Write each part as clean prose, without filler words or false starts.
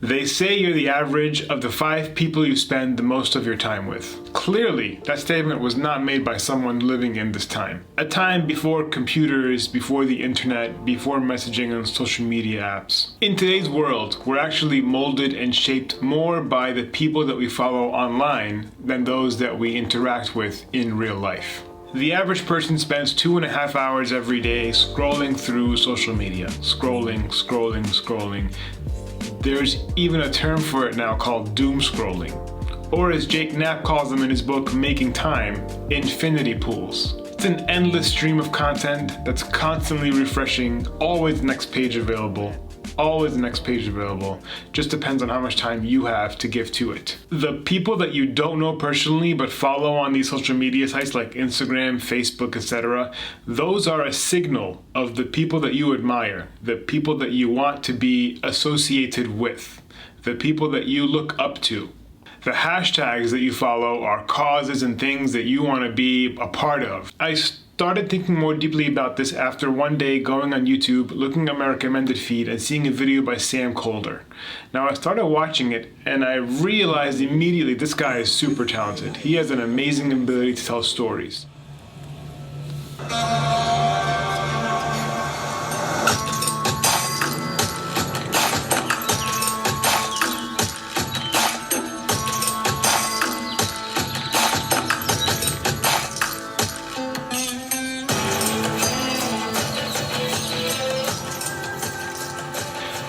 They say you're the average of the 5 people you spend the most of your time with. Clearly, that statement was not made by someone living in this time. A time before computers, before the internet, before messaging on social media apps. In today's world, we're actually molded and shaped more by the people that we follow online than those that we interact with in real life. The average person spends 2.5 hours every day scrolling through social media. Scrolling. There's even a term for it now called doom scrolling. Or as Jake Knapp calls them in his book, Making Time, infinity pools. It's an endless stream of content that's constantly refreshing, always the next page available. Just depends on how much time you have to give to it. The people that you don't know personally but follow on these social media sites like Instagram, Facebook, etc., those are a signal of the people that you admire, the people that you want to be associated with, the people that you look up to. The hashtags that you follow are causes and things that you want to be a part of. I started thinking more deeply about this after one day going on YouTube, looking at my recommended feed, and seeing a video by Sam Kolder. Now I started watching it and I realized immediately this guy is super talented. He has an amazing ability to tell stories.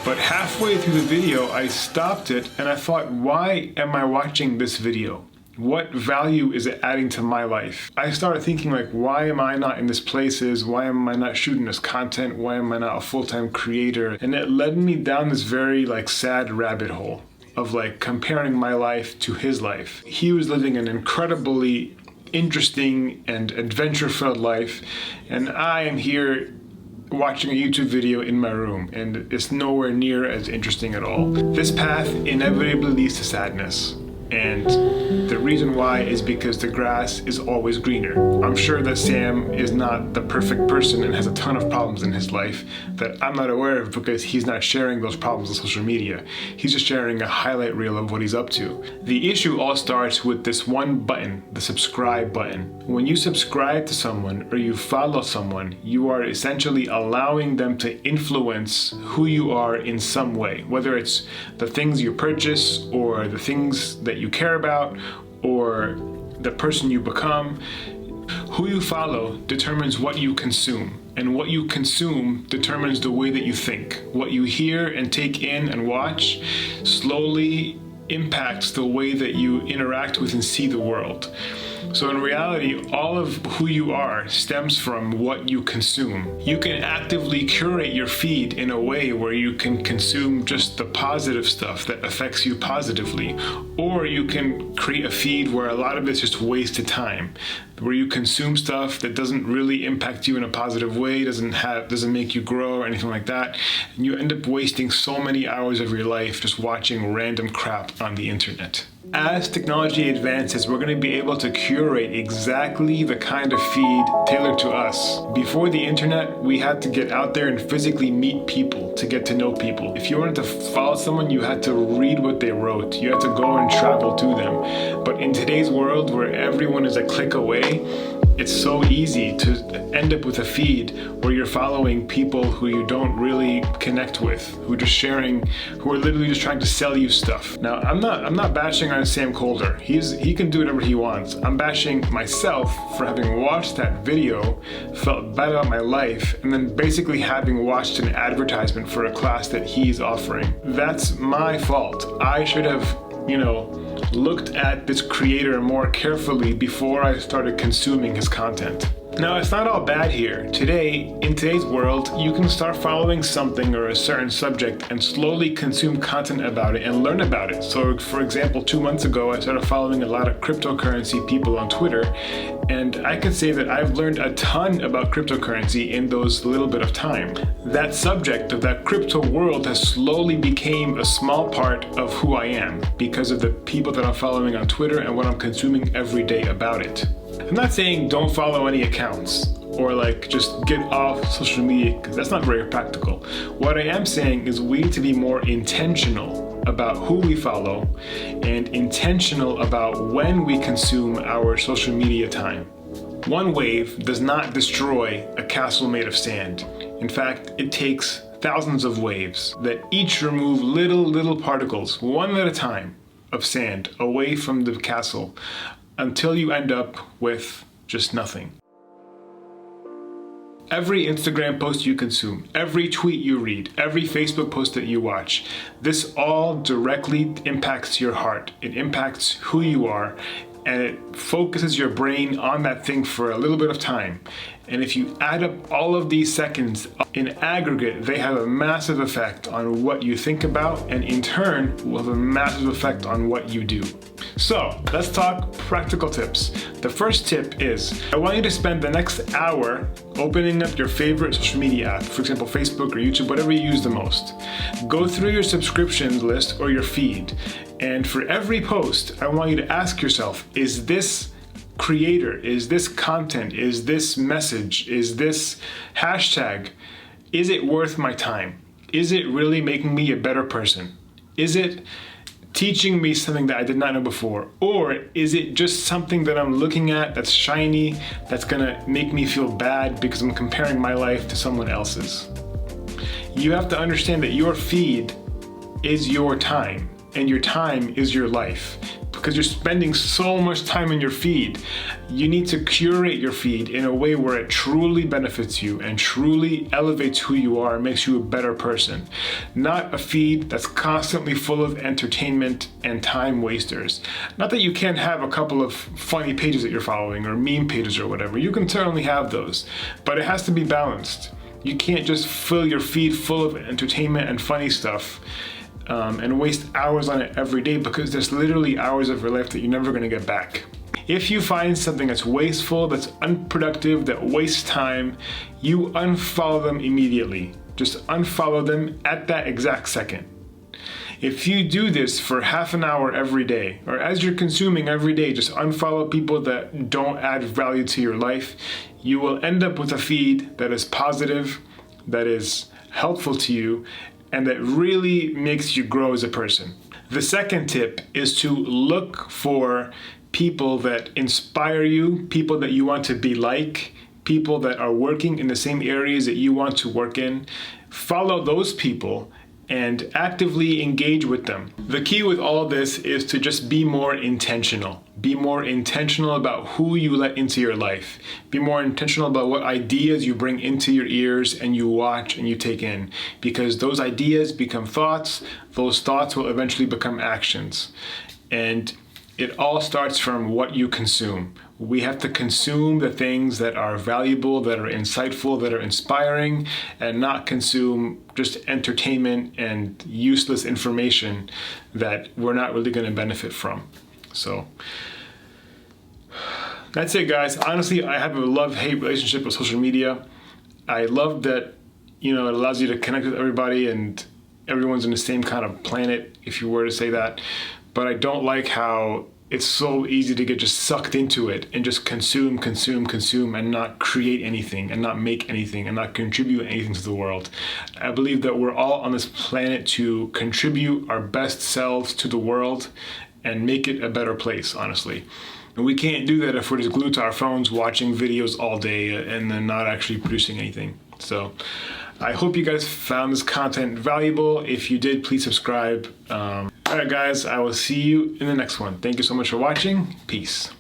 But halfway through the video, I stopped it and I thought, why am I watching this video? What value is it adding to my life? I started thinking like, why am I not in this places? Why am I not shooting this content? Why am I not a full-time creator? And it led me down this very sad rabbit hole of comparing my life to his life. He was living an incredibly interesting and adventure-filled life, and I am here watching a YouTube video in my room, and it's nowhere near as interesting at all. This path inevitably leads to sadness, and the reason why is because the grass is always greener. I'm sure that Sam is not the perfect person and has a ton of problems in his life that I'm not aware of because he's not sharing those problems on social media. He's just sharing a highlight reel of what he's up to. The issue all starts with this one button, the subscribe button. When you subscribe to someone or you follow someone, you are essentially allowing them to influence who you are in some way, whether it's the things you purchase or the things that you care about or the person you become. Who you follow determines what you consume, and what you consume determines the way that you think. What you hear and take in and watch slowly impacts the way that you interact with and see the world. So in reality, all of who you are stems from what you consume. You can actively curate your feed in a way where you can consume just the positive stuff that affects you positively, or you can create a feed where a lot of it's just wasted time, where you consume stuff that doesn't really impact you in a positive way, doesn't make you grow or anything like that, and you end up wasting so many hours of your life just watching random crap on the internet. As technology advances, we're going to be able to curate exactly the kind of feed tailored to us. Before the internet, we had to get out there and physically meet people to get to know people. If you wanted to follow someone, you had to read what they wrote. You had to go and travel to them. But in today's world, where everyone is a click away, it's so easy to end up with a feed where you're following people who you don't really connect with, who are literally just trying to sell you stuff. Now, I'm not bashing on Sam Kolder. He can do whatever he wants. I'm bashing myself for having watched that video, felt bad about my life, and then basically having watched an advertisement for a class that he's offering. That's my fault. I should have, looked at this creator more carefully before I started consuming his content. Now, it's not all bad here. In today's world, you can start following something or a certain subject and slowly consume content about it and learn about it. So, for example, 2 months ago, I started following a lot of cryptocurrency people on Twitter, and I can say that I've learned a ton about cryptocurrency in those little bit of time. That subject of that crypto world has slowly became a small part of who I am because of the people that I'm following on Twitter and what I'm consuming every day about it. I'm not saying don't follow any accounts or just get off social media, because that's not very practical. What I am saying is we need to be more intentional about who we follow and intentional about when we consume our social media time. One wave does not destroy a castle made of sand. In fact, it takes thousands of waves that each remove little particles, one at a time, of sand away from the castle until you end up with just nothing. Every Instagram post you consume, every tweet you read, every Facebook post that you watch, this all directly impacts your heart. It impacts who you are, and it focuses your brain on that thing for a little bit of time. And if you add up all of these seconds in aggregate, they have a massive effect on what you think about, and in turn will have a massive effect on what you do. So let's talk practical tips. The first tip is, I want you to spend the next hour opening up your favorite social media app, for example, Facebook or YouTube, whatever you use the most. Go through your subscriptions list or your feed, and for every post, I want you to ask yourself, is this creator, is this content, is this message, is this hashtag, is it worth my time? Is it really making me a better person? Is it teaching me something that I did not know before? Or is it just something that I'm looking at that's shiny, that's gonna make me feel bad because I'm comparing my life to someone else's? You have to understand that your feed is your time, and your time is your life. Because you're spending so much time in your feed, you need to curate your feed in a way where it truly benefits you and truly elevates who you are and makes you a better person. Not a feed that's constantly full of entertainment and time wasters. Not that you can't have a couple of funny pages that you're following or meme pages or whatever. You can certainly have those, but it has to be balanced. You can't just fill your feed full of entertainment and funny stuff and waste hours on it every day, because there's literally hours of your life that you're never going to get back. If you find something that's wasteful, that's unproductive, that wastes time, you unfollow them immediately. Just unfollow them at that exact second. If you do this for half an hour every day, or as you're consuming every day, just unfollow people that don't add value to your life, you will end up with a feed that is positive, that is helpful to you, and that really makes you grow as a person. The second tip is to look for people that inspire you, people that you want to be like, people that are working in the same areas that you want to work in. Follow those people and actively engage with them. The key with all this is to just be more intentional. Be more intentional about who you let into your life. Be more intentional about what ideas you bring into your ears and you watch and you take in, because those ideas become thoughts. Those thoughts will eventually become actions. And it all starts from what you consume. We have to consume the things that are valuable, that are insightful, that are inspiring, and not consume just entertainment and useless information that we're not really going to benefit from. So that's it, guys. Honestly, I have a love-hate relationship with social media. I love that, it allows you to connect with everybody and everyone's in the same kind of planet, if you were to say that. But I don't like how it's so easy to get just sucked into it and just consume and not create anything and not make anything and not contribute anything to the world. I believe that we're all on this planet to contribute our best selves to the world and make it a better place, honestly. And we can't do that if we're just glued to our phones watching videos all day and then not actually producing anything. So I hope you guys found this content valuable. If you did, please subscribe. All right, guys, I will see you in the next one. Thank you so much for watching. Peace.